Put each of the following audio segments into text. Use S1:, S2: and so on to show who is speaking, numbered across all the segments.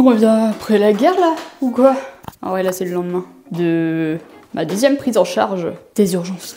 S1: On revient après la guerre là, ou quoi? Ah ouais, là c'est le lendemain de ma deuxième prise en charge des urgences.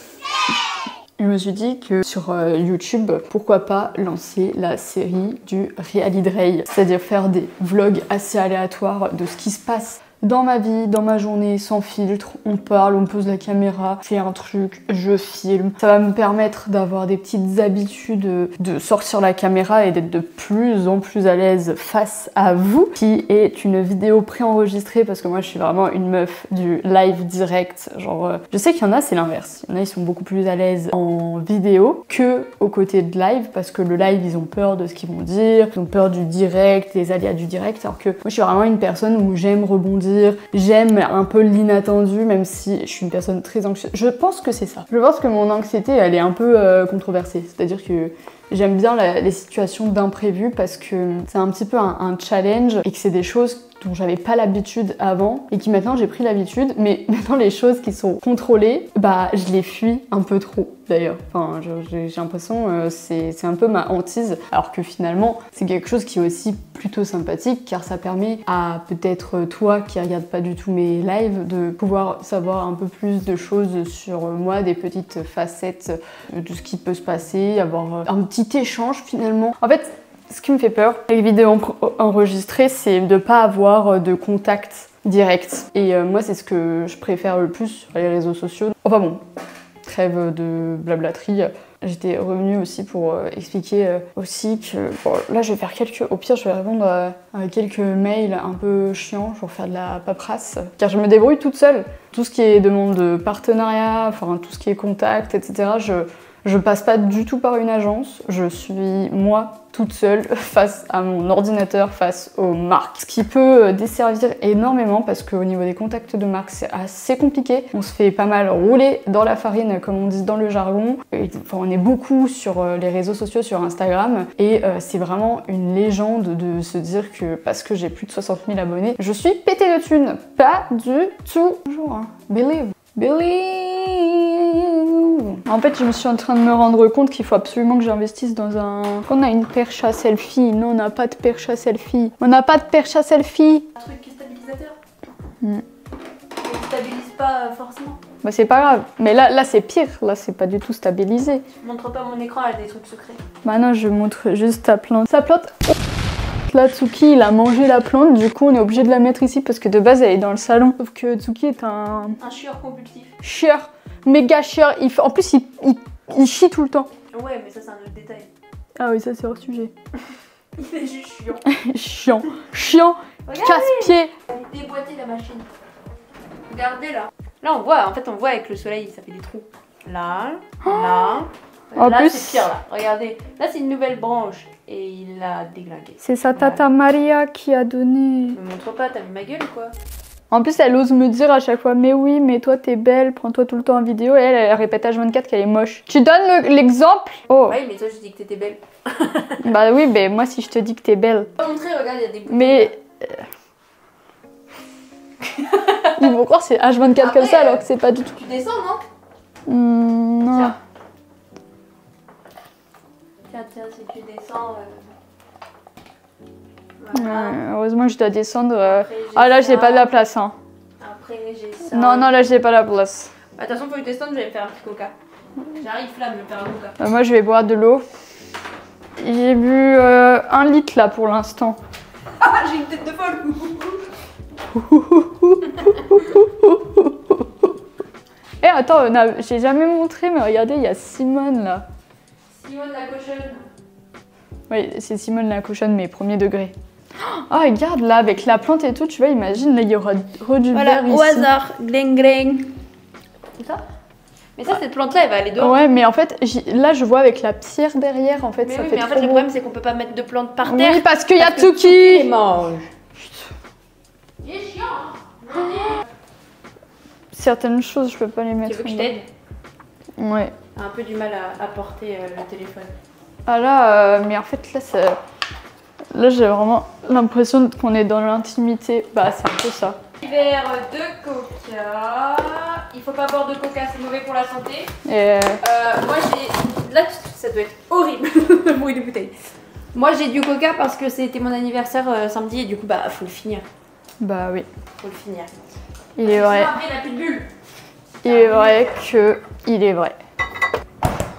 S1: Je me suis dit que sur YouTube, pourquoi pas lancer la série du Reality Dray, c'est-à-dire faire des vlogs assez aléatoires de ce qui se passe dans ma vie, dans ma journée, sans filtre. On parle, on pose la caméra, je fais un truc, je filme. Ça va me permettre d'avoir des petites habitudes, de sortir la caméra et d'être de plus en plus à l'aise face à vous, qui est une vidéo préenregistrée parce que moi je suis vraiment une meuf du live direct. Genre, je sais qu'il y en a, c'est l'inverse. Il y en a, ils sont beaucoup plus à l'aise en vidéo que au côté de live parce que le live, ils ont peur de ce qu'ils vont dire, ils ont peur du direct, des aléas du direct, alors que moi je suis vraiment une personne où j'aime rebondir. J'aime un peu l'inattendu, même si je suis une personne très anxieuse. Je pense que c'est ça. Je pense que mon anxiété, elle est un peu controversée. C'est-à-dire que j'aime bien les situations d'imprévu parce que c'est un petit peu un challenge et que c'est des choses dont j'avais pas l'habitude avant et qui maintenant j'ai pris l'habitude, mais maintenant les choses qui sont contrôlées, bah je les fuis un peu trop d'ailleurs. Enfin j'ai l'impression c'est un peu ma hantise, alors que finalement c'est quelque chose qui est aussi plutôt sympathique car ça permet à peut-être toi qui regarde pas du tout mes lives de pouvoir savoir un peu plus de choses sur moi, des petites facettes de ce qui peut se passer, avoir un petit échange finalement. En fait, ce qui me fait peur avec les vidéos enregistrées, c'est de pas avoir de contact direct. Et moi, c'est ce que je préfère le plus sur les réseaux sociaux. Enfin bon, trêve de blablaterie. J'étais revenue aussi pour expliquer aussi que... Bon, là, je vais faire quelques... Au pire, je vais répondre à quelques mails un peu chiants pour faire de la paperasse. Car je me débrouille toute seule. Tout ce qui est demande de partenariat, enfin tout ce qui est contact, etc. Je passe pas du tout par une agence, je suis moi toute seule face à mon ordinateur, face aux marques. Ce qui peut desservir énormément parce qu'au niveau des contacts de marques, c'est assez compliqué. On se fait pas mal rouler dans la farine, comme on dit dans le jargon. Et, enfin, on est beaucoup sur les réseaux sociaux, sur Instagram. Et c'est vraiment une légende de se dire que parce que j'ai plus de 60 000 abonnés, je suis pétée de thunes. Pas du tout. Bonjour, hein. Believe. En fait, je me suis en train de me rendre compte qu'il faut absolument que j'investisse dans un... On a une perche à selfie. Non, on n'a pas de perche à selfie. On n'a pas de perche à selfie.
S2: Un truc stabilisateur. Il stabilise pas forcément.
S1: Bah c'est pas grave. Mais là c'est pire. Là, c'est pas du tout stabilisé.
S2: Je montre pas mon écran, elle a des trucs secrets.
S1: Bah non, je montre juste ta plante. Sa plante... Là, Tsuki, il a mangé la plante, du coup, on est obligé de la mettre ici parce que de base, elle est dans le salon. Sauf que Tsuki est un
S2: chieur compulsif.
S1: Chieur, méga chieur. En plus, il chie tout le temps.
S2: Ouais, mais ça, c'est un autre détail.
S1: Ah oui, ça, c'est hors sujet.
S2: Il est juste chiant.
S1: Chiant. Chiant. Casse-pied.
S2: Elle est déboîtée, la machine. Regardez là. Là, on voit, en fait, on voit avec le soleil, ça fait des trous. Là, là.
S1: En
S2: là,
S1: plus,
S2: c'est pire, là. Regardez. Là, c'est une nouvelle branche. Et il l'a déglingué.
S1: C'est sa tata Maria qui a donné.
S2: Me montre pas, t'as vu ma gueule ou quoi?
S1: En plus, elle ose me dire à chaque fois, mais oui, mais toi t'es belle, prends-toi tout le temps en vidéo. Et elle répète H24 qu'elle est moche. Tu donnes l'exemple? Oh.
S2: Oui, mais toi, je dis que t'étais belle.
S1: Bah oui, mais moi, si je te dis que t'es belle.
S2: Je vais te montrer, regarde, il y a des bouteilles.
S1: Mais. Ils vont croire que c'est H24
S2: après,
S1: comme ça alors que c'est pas du tout.
S2: Tu descends, non?
S1: Non.
S2: Tiens. Tiens, si tu descends. Voilà.
S1: Heureusement que je dois descendre.
S2: Après,
S1: Ah là, j'ai
S2: ça.
S1: pas de la place. Hein.
S2: Après, j'ai ça.
S1: Non, non, là, j'ai pas la place.
S2: De toute façon, faut que je descende, je vais me faire un petit coca. J'arrive, flamme, je vais faire un coca.
S1: Moi, je vais boire de l'eau. J'ai bu 1 litre là pour l'instant.
S2: Ah, j'ai une tête de folle.
S1: Eh, attends, j'ai jamais montré, mais regardez, il y a Simone là.
S2: Simone la cochonne.
S1: Oui, c'est Simone la cochonne, mais premier degré. Oh, regarde là, avec la plante et tout, tu vois, imagine, là, il y aura du
S2: Voilà,
S1: vert ici.
S2: au hasard, gling gling. C'est ça? Mais ça, cette plante-là, elle va aller dehors.
S1: Ouais, mais en fait, là, je vois avec la pierre derrière, en fait,
S2: Mais
S1: ça
S2: oui,
S1: fait
S2: mais en
S1: trop
S2: fait, le
S1: beau.
S2: problème, c'est qu'on peut pas mettre de plantes par terre.
S1: Oui, parce qu'il y a
S2: Tsuki
S1: Tsuki.
S2: les mange. Il est chiant.
S1: Certaines choses, je peux pas les mettre.
S2: Tu veux que je t'aide?
S1: Ouais.
S2: J'ai un peu du mal à porter le téléphone.
S1: Ah là, mais en fait, là, j'ai vraiment l'impression qu'on est dans l'intimité. Bah, c'est un peu ça.
S2: Verre de coca. Il faut pas boire de coca, c'est mauvais pour la santé.
S1: Et
S2: Moi, j'ai... Là, ça doit être horrible, le bruit des bouteilles. Moi j'ai du coca parce que c'était mon anniversaire samedi et du coup bah faut le finir.
S1: Bah oui.
S2: Faut le finir.
S1: Il est vrai.
S2: Après il a plus de bulles.
S1: Il est vrai que il est vrai.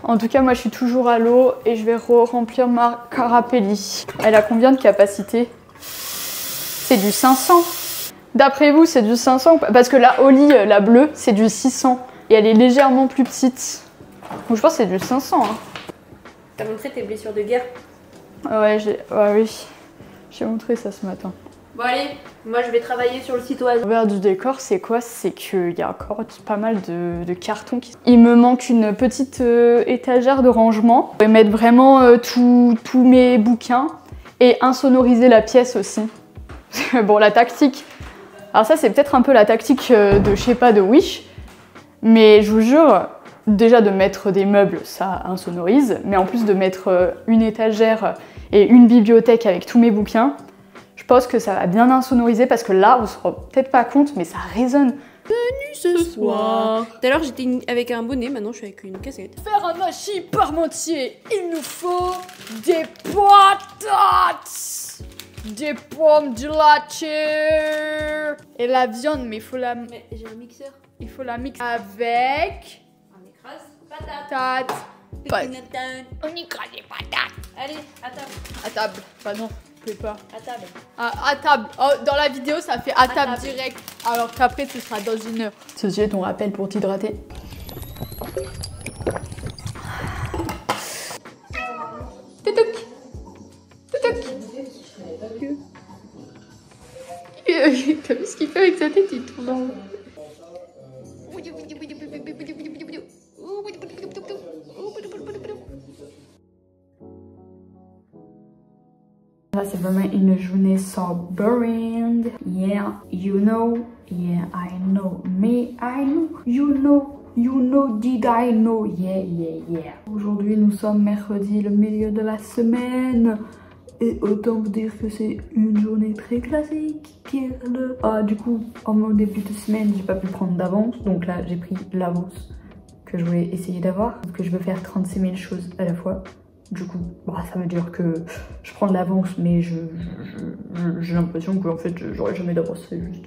S1: En tout cas, moi je suis toujours à l'eau et je vais remplir ma Carapelli. Elle a combien de capacité? C'est du 500. D'après vous, c'est du 500? Parce que la Oli, la bleue, c'est du 600 et elle est légèrement plus petite. Donc je pense que c'est du 500. Hein.
S2: T'as montré tes blessures de guerre?
S1: Ouais, oui. J'ai montré ça ce matin.
S2: Bon allez, moi je vais travailler sur le site oiseau.
S1: L'envers du décor, c'est quoi? C'est qu'il y a encore pas mal de cartons. Il me manque une petite étagère de rangement. Je vais mettre vraiment tous mes bouquins et insonoriser la pièce aussi. Bon, la tactique. Alors ça, c'est peut-être un peu la tactique de, je sais pas, de Wish. Mais je vous jure, déjà de mettre des meubles, ça insonorise. Mais en plus de mettre une étagère et une bibliothèque avec tous mes bouquins, je pense que ça va bien insonoriser parce que là, on se rend peut-être pas compte, mais ça résonne.
S2: Bienvenue ce soir. Tout à l'heure j'étais avec un bonnet, maintenant je suis avec une casquette.
S1: Faire un hachis parmentier, il nous faut des patates, des pommes de latte et la viande, mais il faut la...
S2: Mais j'ai un mixeur.
S1: Il faut la mixer avec...
S2: On écrase patates.
S1: Patates.
S2: On écrase les patates. Allez, à table.
S1: À table. Bah non, je peux pas.
S2: À table.
S1: À table. Oh, dans la vidéo, ça fait à table
S2: table.
S1: direct. Alors qu'après, ce sera dans une heure. Ceci est ton rappel pour t'hydrater. Toutouk. Toutouk. T'as vu ce qu'il fait avec sa tête? Il tourne en haut. Là, c'est vraiment une journée so boring. Yeah, you know. Yeah, I know. Me, I know. You know. You know, did I know? Yeah, yeah, yeah. Aujourd'hui, nous sommes mercredi, le milieu de la semaine. Et autant vous dire que c'est une journée très classique. Du coup, en mon début de semaine, j'ai pas pu prendre d'avance. Donc là, j'ai pris l'avance que je voulais essayer d'avoir. Parce que je veux faire 36 000 choses à la fois. Du coup, bah, ça veut dire que je prends de l'avance, mais j'ai l'impression que en fait, j'aurai jamais d'avance. C'est juste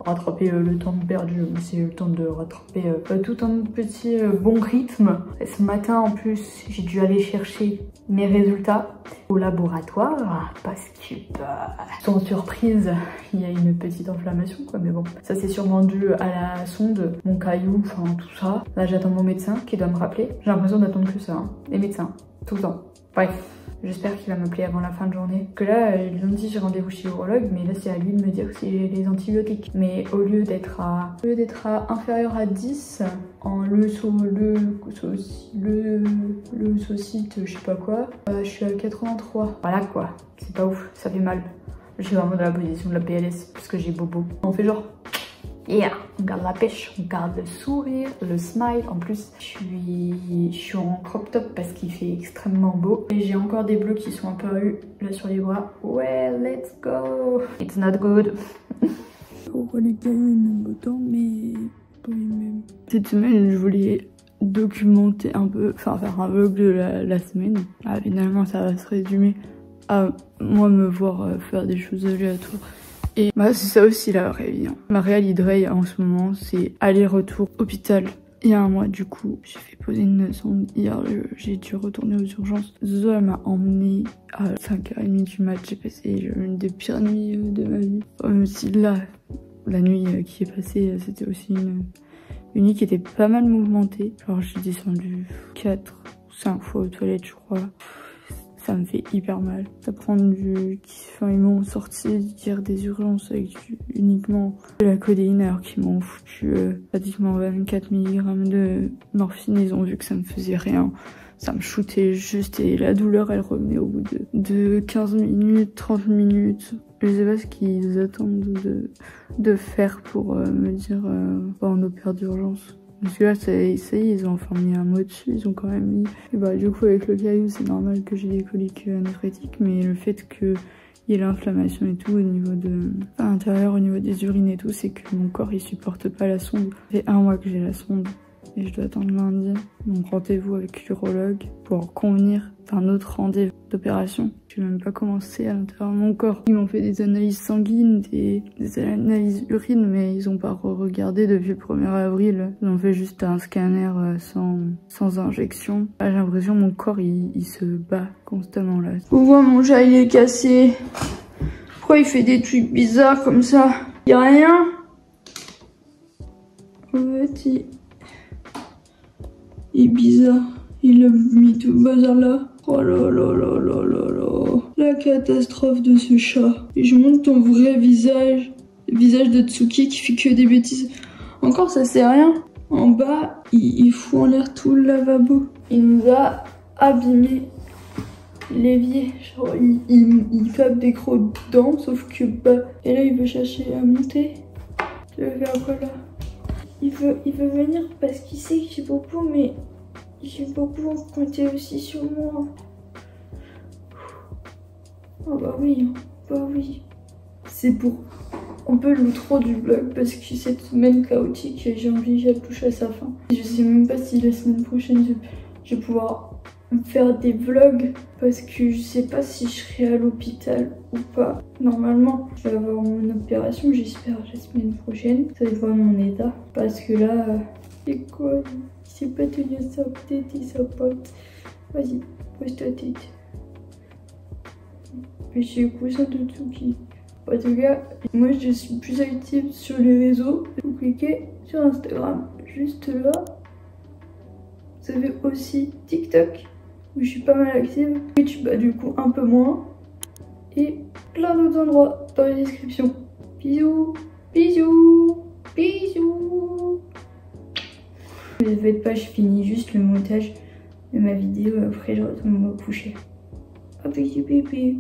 S1: rattraper le temps perdu. C'est le temps de rattraper tout un petit bon rythme. Et ce matin, en plus, j'ai dû aller chercher mes résultats au laboratoire parce que, sans surprise, il y a une petite inflammation, quoi. Mais bon, ça c'est sûrement dû à la sonde, mon caillou, enfin tout ça. Là, j'attends mon médecin qui doit me rappeler. J'ai l'impression d'attendre que ça, hein. Les médecins, tout le temps. Bref, j'espère qu'il va m'appeler avant la fin de journée. Que là, lundi, j'ai rendez-vous chez l'urologue, mais là, c'est à lui de me dire si j'ai les antibiotiques. Mais au lieu d'être à inférieur à 10, en leucocyte, je sais pas quoi, je suis à 83. Voilà quoi, c'est pas ouf, ça fait mal. Je suis vraiment dans la position de la PLS parce que j'ai bobo. On fait genre... Yeah, on garde la pêche, on garde le sourire, le smile. En plus, je suis en crop top parce qu'il fait extrêmement beau. Et j'ai encore des bleus qui sont apparus là sur les bras. Ouais, let's go. It's not good. On est quand même autant, mais pas les mêmes. Cette semaine, je voulais documenter un peu, enfin faire un vlog de la semaine. Ah, finalement, ça va se résumer à moi me voir faire des choses aléatoires. Et bah, c'est ça aussi la vraie vie. Hein. Ma réelle idée en ce moment, c'est aller-retour hôpital. Il y a un mois, du coup, j'ai fait poser une sonde. Hier, j'ai dû retourner aux urgences. Zoé m'a emmenée à 5h30 du mat. J'ai passé une des pires nuits de ma vie. Même si là, la nuit qui est passée, c'était aussi une nuit qui était pas mal mouvementée. Genre, j'ai descendu 4 ou 5 fois aux toilettes, je crois. Ça me fait hyper mal. Ça prend du... Enfin, ils m'ont sorti hier des urgences avec uniquement de la codéine alors qu'ils m'ont foutu pratiquement 24 mg de morphine. Ils ont vu que ça me faisait rien. Ça me shootait juste et la douleur elle revenait au bout de 15 minutes, 30 minutes. Je sais pas ce qu'ils attendent de faire pour me dire on opère d'urgence. Parce que là, ça y est, ils ont enfin mis un mot dessus, ils ont quand même mis... Et bah du coup, avec le caillou, c'est normal que j'ai des coliques néphrétiques, mais le fait qu'il y ait l'inflammation et tout au niveau de... Enfin, à l'intérieur, au niveau des urines et tout, c'est que mon corps, il supporte pas la sonde. Ça fait un mois que j'ai la sonde, et je dois attendre lundi mon rendez-vous avec l'urologue pour convenir d'un autre rendez-vous d'opération. Je n'ai même pas commencé à l'intérieur de mon corps. Ils m'ont fait des analyses sanguines, des analyses urines, mais ils n'ont pas regardé depuis le 1er avril. Ils ont fait juste un scanner sans injection. J'ai l'impression que mon corps il se bat constamment là. Vous voyez, mon chat il est cassé. Pourquoi il fait des trucs bizarres comme ça? Y'a rien? En fait, il est bizarre. Il a mis tout le bazar là. Oh là là là là là là. La catastrophe de ce chat. Et je montre ton vrai visage. Le visage de Tsuki qui fait que des bêtises. Encore ça sert à rien. En bas, il fout en l'air tout le lavabo. Il nous a abîmé l'évier. Genre il tape des crocs dedans. Sauf que bah. Et là il veut chercher à monter. Je vais faire quoi là? Il veut venir parce qu'il sait que j'ai beaucoup, mais j'ai beaucoup compté aussi sur moi. Oh bah oui, bah oui. C'est pour un peu l'outro du vlog parce que cette semaine chaotique, j'ai envie qu'elle touche à sa fin. Je sais même pas si la semaine prochaine je vais pouvoir faire des vlogs parce que je sais pas si je serai à l'hôpital ou pas. Normalement, je vais avoir mon opération, j'espère, la semaine prochaine. Ça dépend de mon état parce que là, c'est quoi? Il sait pas tenir sa tête et sa patte. Vas-y, pose ta tête. Mais j'ai le cousin de Tsuki. En tout cas, moi je suis plus active sur les réseaux. Vous cliquez sur Instagram, juste là. Vous avez aussi TikTok, où je suis pas mal active. YouTube, bah du coup un peu moins. Et plein d'autres endroits dans la description. Bisous, bisous, bisous. Ne vous faites pas, je finis juste le montage de ma vidéo. Après je retourne me coucher. Ah, bébé.